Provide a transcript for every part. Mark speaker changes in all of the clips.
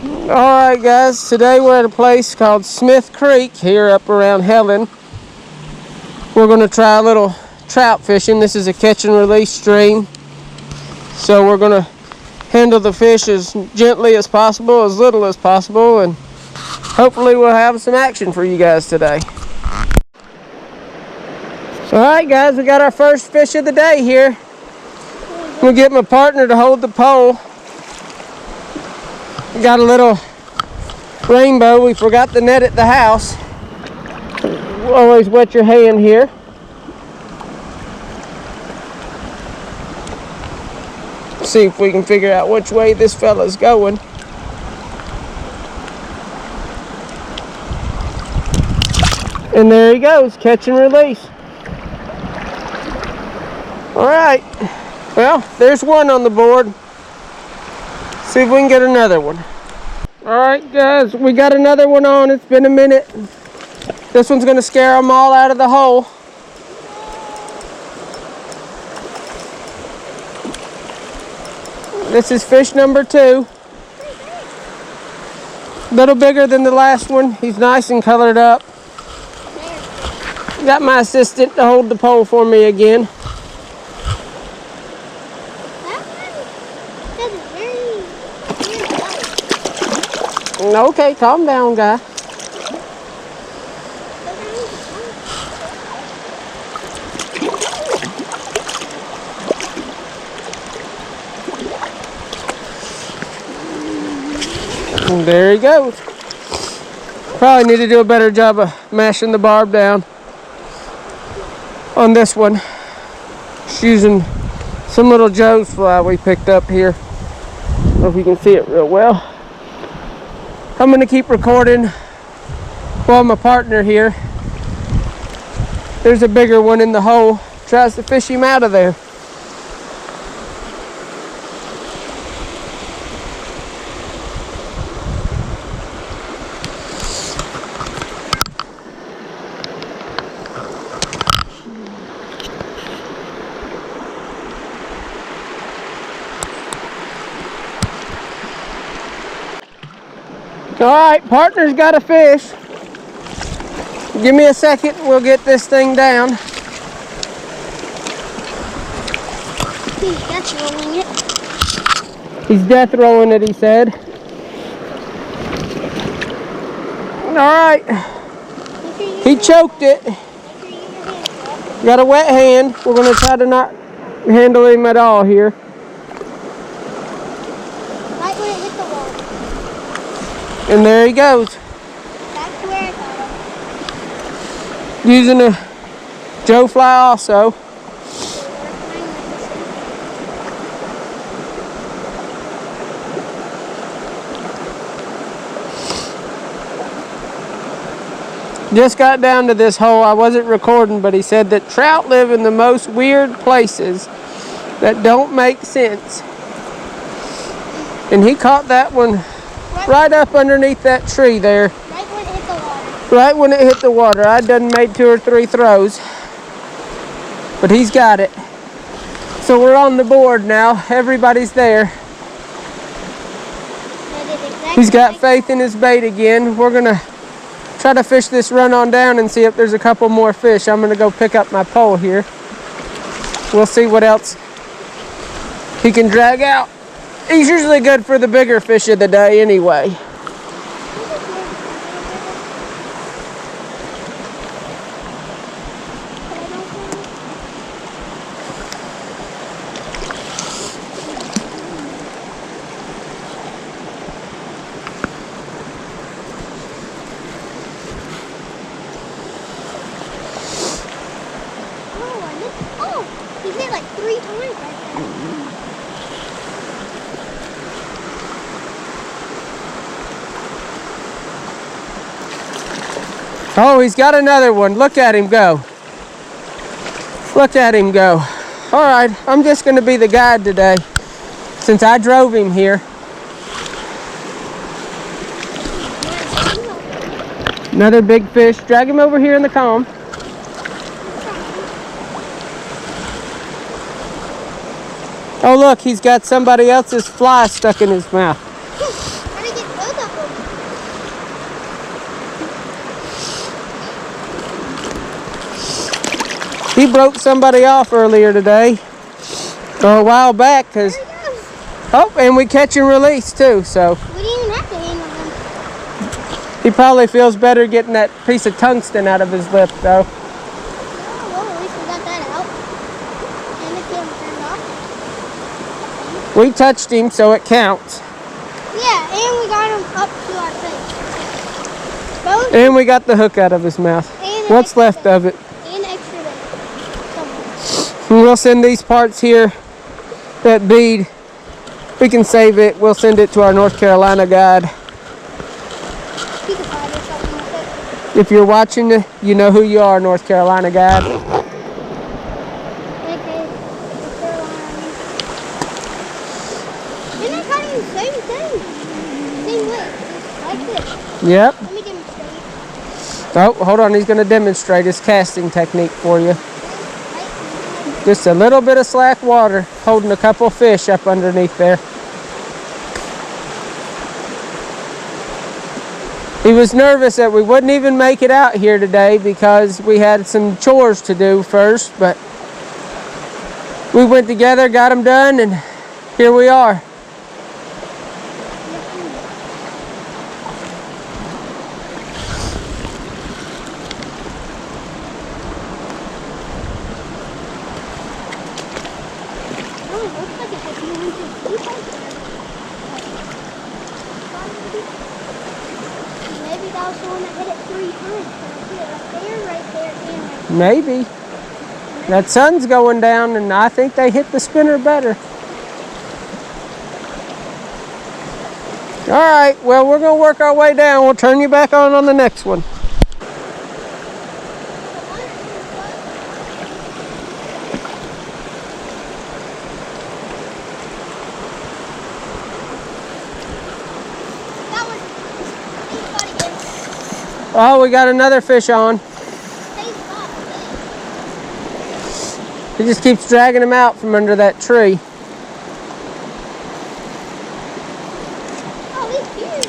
Speaker 1: Alright guys, today we're at a place called Smith Creek here up around Helen. We're going to try a little trout fishing. This is a catch and release stream. So we're going to handle the fish as gently as possible, as little as possible, and hopefully we'll have some action for you guys today. Alright guys, we got our first fish of the day here. I'm going to get my partner to hold the pole. We got a little rainbow. We forgot the net at the house. Always wet your hand here. See if we can figure out which way this fella's going. And there he goes, catch and release. Alright, well, there's one on the board. See if we can get another one. Alright guys, we got another one on. It's been a minute. This one's going to scare them all out of the hole. This is fish number 2. A little bigger than the last one. He's nice and colored up. Got my assistant to hold the pole for me again. Okay, calm down, guy. And there he goes. Probably need to do a better job of mashing the barb down on this one. Just using some little Joe's fly we picked up here. I don't know if you can see it real well. I'm going to keep recording while my partner here, there's a bigger one in the hole, tries to fish him out of there. Alright, partner's got a fish. Give me a second, we'll get this thing down.
Speaker 2: He's death rolling it.
Speaker 1: He's death rolling it, he said. Alright. He choked it. Got a wet hand. We're going to try to not handle him at all here.
Speaker 2: Right when it hit the wall.
Speaker 1: And there he goes.
Speaker 2: That's where I got him.
Speaker 1: Using a Joe fly also. Just got down to this hole. I wasn't recording, but he said that trout live in the most weird places that don't make sense. And he caught that one right up underneath that tree there.
Speaker 2: Right when it hit the water.
Speaker 1: Right when it hit the water. I'd done made 2 or 3 throws. But he's got it. So we're on the board now. Everybody's there. He's got faith in his bait again. We're going to try to fish this run on down and see if there's a couple more fish. I'm going to go pick up my pole here. We'll see what else he can drag out. He's usually good for the bigger fish of the day anyway.
Speaker 2: Oh, he hit like 3 times right there.
Speaker 1: Oh, he's got another one. Look at him go. Look at him go. All right, I'm just going to be the guide today since I drove him here. Another big fish. Drag him over here in the calm. Oh, look, he's got somebody else's fly stuck in his mouth.
Speaker 2: How did he get both
Speaker 1: He broke somebody off earlier today, or a while back, because, oh, and we catch and release too, so.
Speaker 2: We didn't even have to handle them.
Speaker 1: He probably feels better getting that piece of tungsten out of his lip, though.
Speaker 2: Oh, well, at least we got that out. And the camera turned off.
Speaker 1: We touched him, so it counts.
Speaker 2: Yeah, and we got him up to our face. Both.
Speaker 1: And we got the hook out of his mouth. What's left of it?
Speaker 2: And extra bit.
Speaker 1: And we'll send these parts here, that bead. We can save it. We'll send it to our North Carolina guide.
Speaker 2: You can find it, something like it.
Speaker 1: If you're watching, you know who you are, North Carolina guide.
Speaker 2: Okay, and they kind of the same thing. Same way. Like this.
Speaker 1: Yep.
Speaker 2: Let me demonstrate.
Speaker 1: Oh, hold on. He's going to demonstrate his casting technique for you. Just a little bit of slack water, holding a couple fish up underneath there. He was nervous that we wouldn't even make it out here today because we had some chores to do first, but we went together, got them done, and here we are.
Speaker 2: Maybe that was the one that hit it 3 times. Right there, and right there.
Speaker 1: Maybe. That sun's going down, and I think they hit the spinner better. All right, well, we're going to work our way down. We'll turn you back on the next one. Oh, we got another fish on. He just keeps dragging him out from under that tree.
Speaker 2: Oh, he's huge.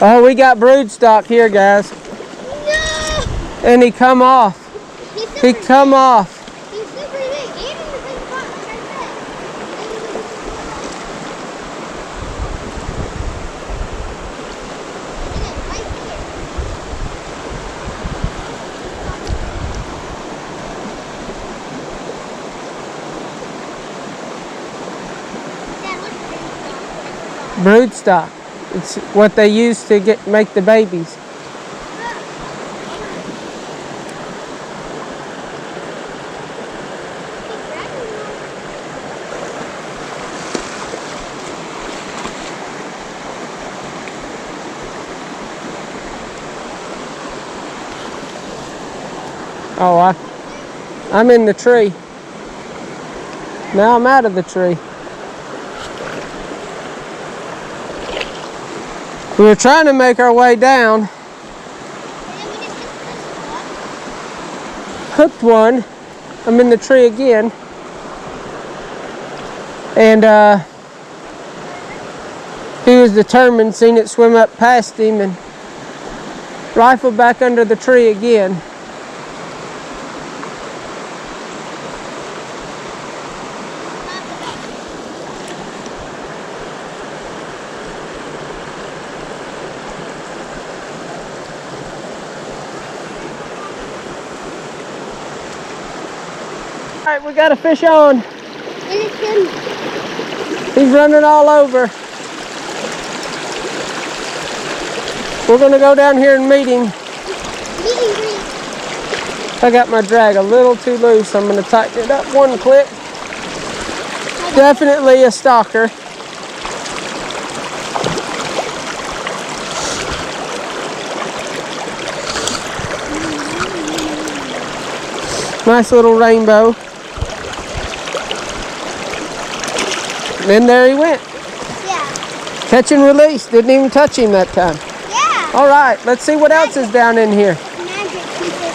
Speaker 1: Oh, we got broodstock here, guys.
Speaker 2: No!
Speaker 1: And he come off. He come off.
Speaker 2: He's super big. And in the same spot, like I said.
Speaker 1: Broodstock. It's what they use to make the babies. Oh, I'm in the tree. Now I'm out of the tree. We were trying to make our way down. Hooked one. I'm in the tree again. And he was determined, seen it swim up past him and rifled back under the tree again. All right, we got a fish on. He's running all over. We're gonna go down here and meet him. I got my drag a little too loose. I'm gonna tighten it up one click. Definitely a stalker. Nice little rainbow. And there he went.
Speaker 2: Yeah.
Speaker 1: Catch and release. Didn't even touch him that time.
Speaker 2: Yeah.
Speaker 1: All right, let's see what else is down in here.
Speaker 2: Magic pieces.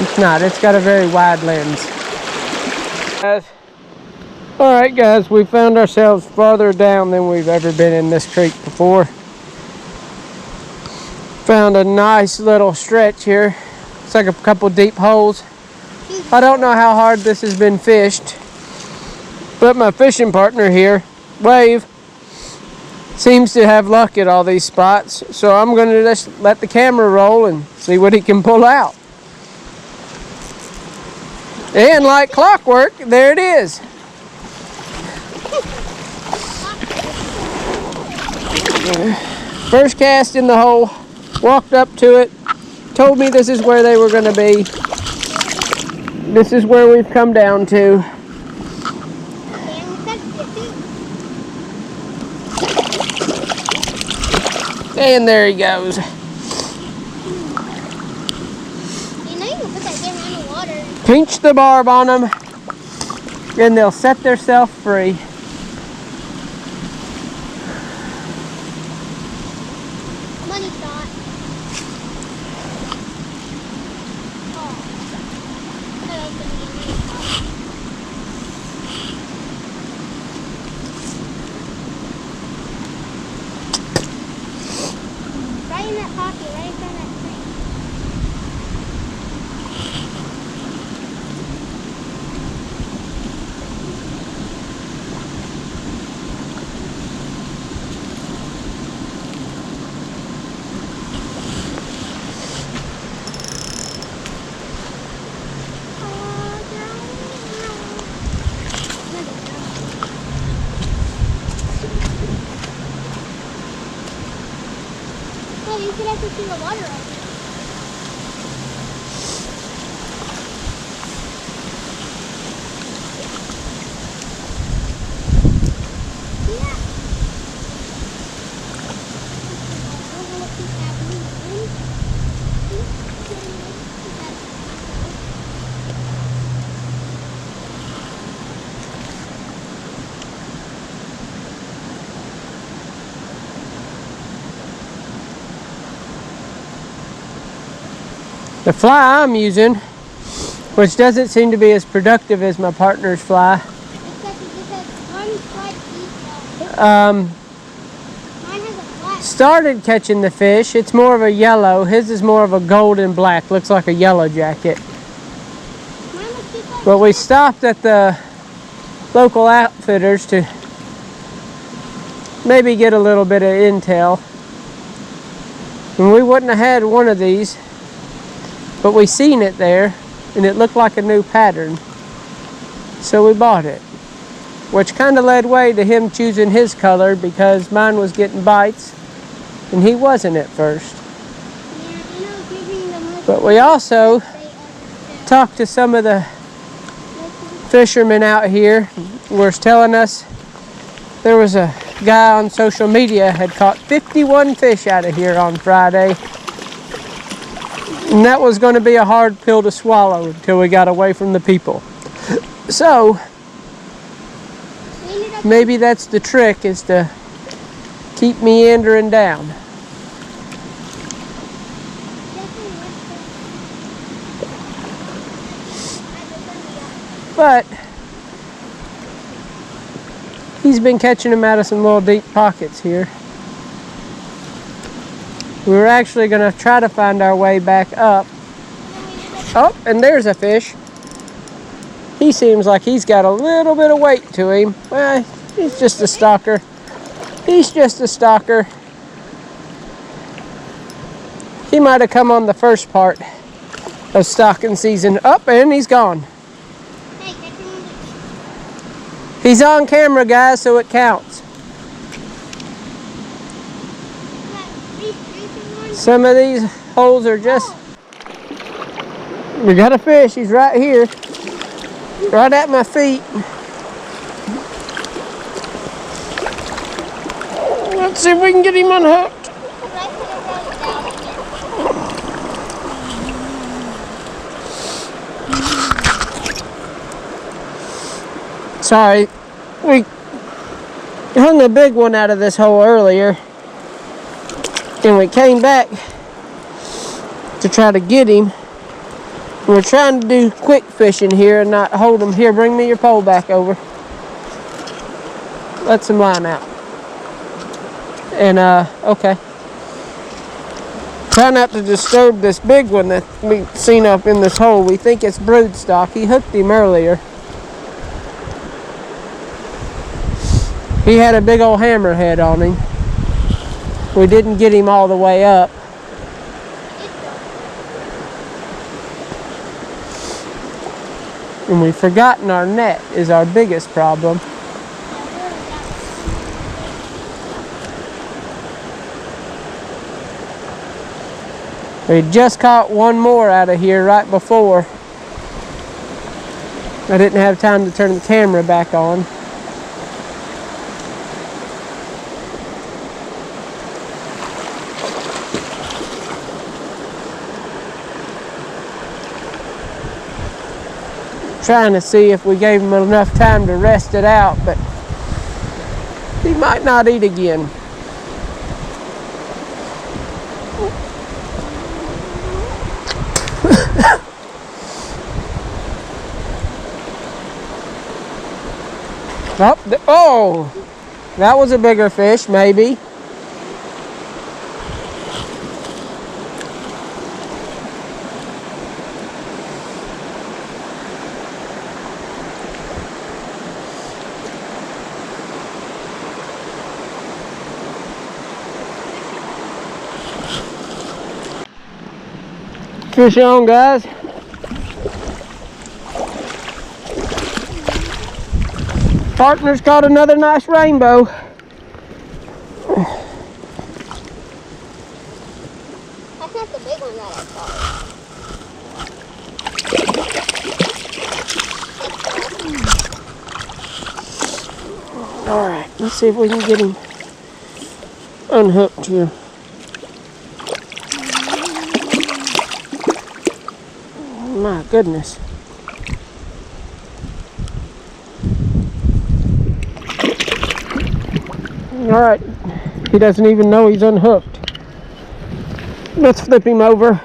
Speaker 1: It's not. It's got a very wide lens. Alright guys, we found ourselves farther down than we've ever been in this creek before. Found a nice little stretch here. It's like a couple deep holes. I don't know how hard this has been fished, but my fishing partner here, Wave, seems to have luck at all these spots. So I'm going to just let the camera roll and see what he can pull out. And like clockwork, there it is. First cast in the hole, walked up to it, told me this is where they were going to be. This is where we've come down to. And there he goes.
Speaker 2: You know you can put that game in the water.
Speaker 1: Pinch the barb on them, and they'll set themselves free.
Speaker 2: Money shot. Oh. That was gonna be a money shot. Right in that pocket, right in front of that tree. Oh, you could have to see the water right here. Yeah.
Speaker 1: The fly I'm using, which doesn't seem to be as productive as my partner's fly,
Speaker 2: Except it just has one slight detail.
Speaker 1: um,
Speaker 2: Mine has a black.
Speaker 1: started catching the fish. It's more of a yellow. His is more of a gold and black. Looks like a yellow jacket.
Speaker 2: Mine looks just like
Speaker 1: But we stopped at the local outfitters to maybe get a little bit of intel. And we wouldn't have had one of these, but we seen it there and it looked like a new pattern. So we bought it, which kind of led way to him choosing his color because mine was getting bites and he wasn't at first.
Speaker 2: Yeah, you know, giving the most
Speaker 1: But we also
Speaker 2: they ever
Speaker 1: talked to some of the fishermen out here was telling us there was a guy on social media had caught 51 fish out of here on Friday. And that was going to be a hard pill to swallow until we got away from the people. So
Speaker 2: We ended up
Speaker 1: maybe that's the trick, is to keep meandering down.
Speaker 2: definitely
Speaker 1: But he's been catching them out of some little deep pockets here. We were actually going to try to find our way back up. Oh, and there's a fish. He seems like he's got a little bit of weight to him. Well, he's just a stalker. He's just a stalker. He might have come on the first part of stalking season. Up, and he's gone.
Speaker 2: Hey, catch him.
Speaker 1: He's on camera, guys, so it counts. Some of these holes are just... We got a fish. He's right here. Right at my feet. Let's see if we can get him unhooked. Sorry. We hung a big one out of this hole earlier. And we came back to try to get him. We're trying to do quick fishing here and not hold them. Here, bring me your pole back over. Let some line out. And, okay. Try not to disturb this big one that we've seen up in this hole. We think it's broodstock. He hooked him earlier. He had a big old hammerhead on him. We didn't get him all the way up. And we've forgotten our net is our biggest problem. We just caught one more out of here right before. I didn't have time to turn the camera back on. Trying to see if we gave him enough time to rest it out, but he might not eat again. Oh, that was a bigger fish, maybe. Fish on, guys. Partner's caught another nice rainbow.
Speaker 2: That's not the big one that I caught.
Speaker 1: All right, let's see if we can get him unhooked here. My goodness. All right, he doesn't even know he's unhooked. Let's flip him over.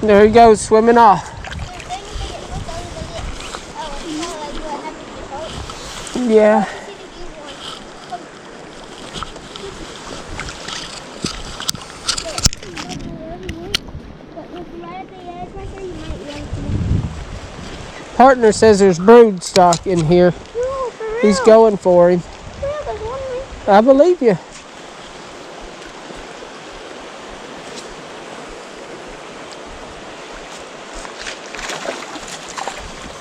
Speaker 1: There he goes, swimming off. Yeah. Partner says there's broodstock in here. He's going for him. I believe you.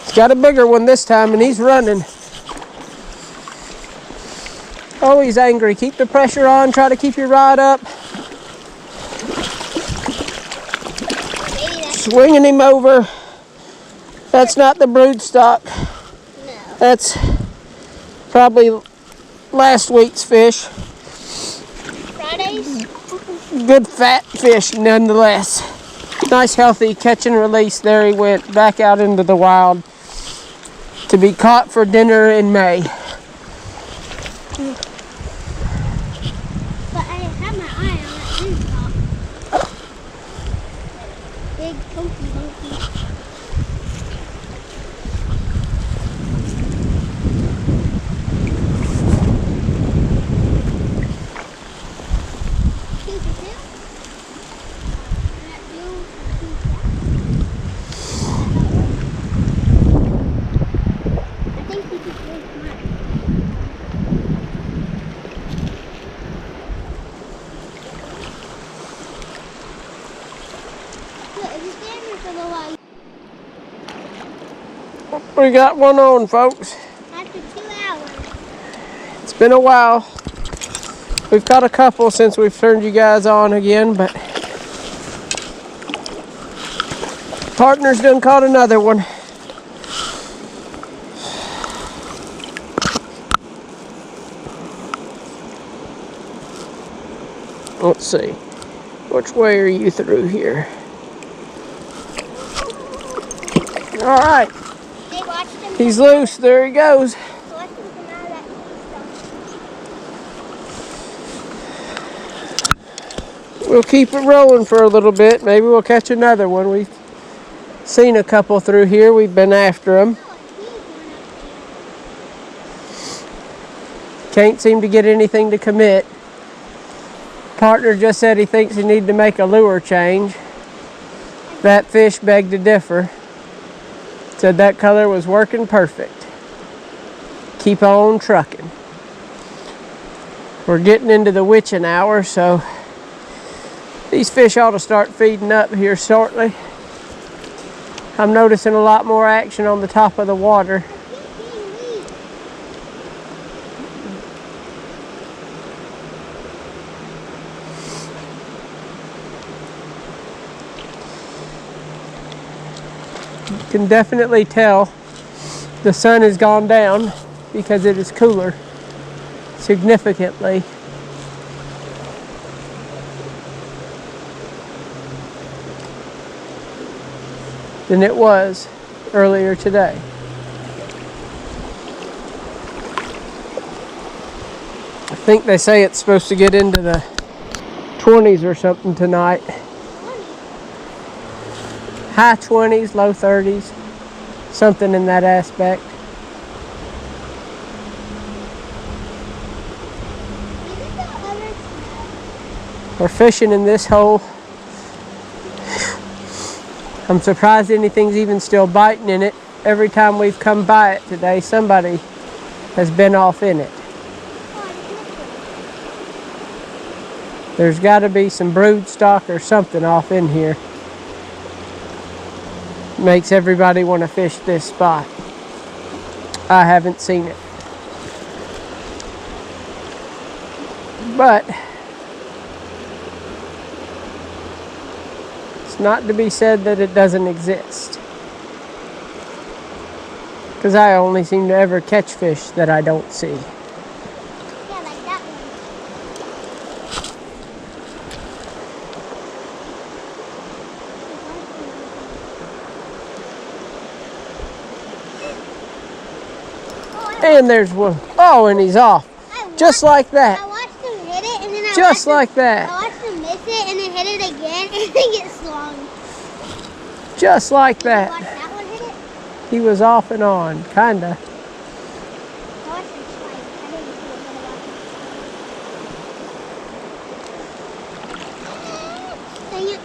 Speaker 1: He's got a bigger one this time and he's running. Oh, he's angry. Keep the pressure on. Try to keep your rod up. Swinging him over. That's not the broodstock.
Speaker 2: No.
Speaker 1: That's probably last week's fish.
Speaker 2: Friday's?
Speaker 1: Good fat fish nonetheless. Nice healthy catch and release. There he went back out into the wild to be caught for dinner in May.
Speaker 2: But I have my eye on that broodstock. Big funky monkey.
Speaker 1: We got one on, folks.
Speaker 2: After 2 hours.
Speaker 1: It's been a while. We've caught a couple since we've turned you guys on again, but partner's done caught another one. Let's see. Which way are you through here? All right. He's loose. There he goes. we'll keep it rolling for a little bit. Maybe we'll catch another one. We've seen a couple through here. We've been after them. Can't seem to get anything to commit. Partner just said he thinks he needs to make a lure change. That fish begged to differ. Said that color was working perfect. Keep on trucking. We're getting into the witching hour, so these fish ought to start feeding up here shortly. I'm noticing a lot more action on the top of the water. You can definitely tell the sun has gone down because it is cooler significantly. Than it was earlier today. I think they say it's supposed to get into the 20s or something tonight. High 20s, low 30s, something in that aspect. We're fishing in this hole. I'm surprised anything's even still biting in it. Every time we've come by it today, somebody has been off in it. There's got to be some brood stock or something off in here. Makes everybody want to fish this spot. I haven't seen it. But it's not to be said that it doesn't exist. Because I only seem to ever catch fish that I don't see.
Speaker 2: Yeah, like that one.
Speaker 1: And there's one. Oh, and he's off. Just like that.
Speaker 2: I watched him hit it, and then
Speaker 1: Just like that.
Speaker 2: I watched him miss it, and then hit it again, and then get slung.
Speaker 1: Just like
Speaker 2: Did you watch
Speaker 1: that.
Speaker 2: that one hit it?
Speaker 1: He was off and on, kinda.
Speaker 2: I watched him strike. I didn't see it, but I watched it. Dang it.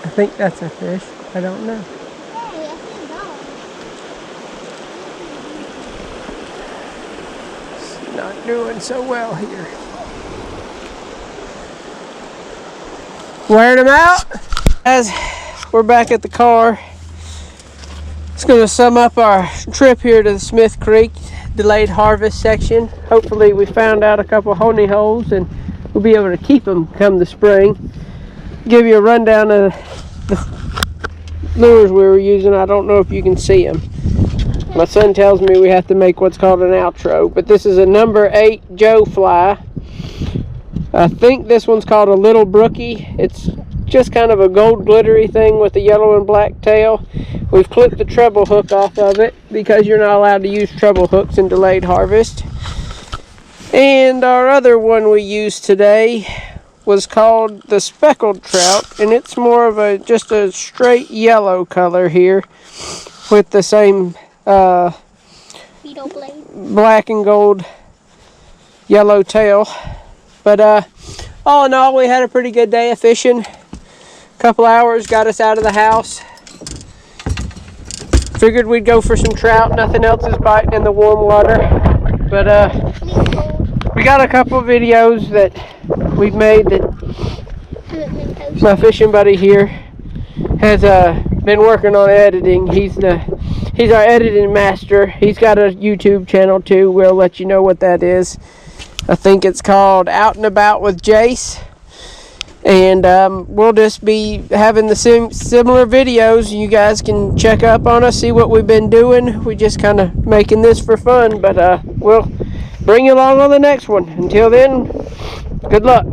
Speaker 1: I think that's a fish. I don't know.
Speaker 2: Hey, I see a dog.
Speaker 1: It's not doing so well here. Wearing them out. As we're back at the car, it's going to sum up our trip here to the Smith Creek delayed harvest section. Hopefully we found out a couple honey holes and we'll be able to keep them come the spring. Give you a rundown of the lures we were using. I don't know if you can see them. My son tells me we have to make what's called an outro, but this is a number 8 Joe fly. I think this one's called a Little Brookie. It's just kind of a gold glittery thing with a yellow and black tail. We've clipped the treble hook off of it because you're not allowed to use treble hooks in delayed harvest. And our other one we used today was called the Speckled Trout, and it's more of a just a straight yellow color here with the same
Speaker 2: Beetle blade.
Speaker 1: black and gold yellow tail. But all in all, we had a pretty good day of fishing. Couple hours got us out of the house. Figured we'd go for some trout. Nothing else is biting in the warm water. But we got a couple of videos that we've made that my fishing buddy here has been working on editing. He's our editing master. He's got a YouTube channel too. We'll let you know what that is. I think it's called Out and About with Jace. And we'll just be having the similar videos. You guys can check up on us, see what we've been doing. We just kind of making this for fun, but we'll bring you along on the next one. Until then, good luck.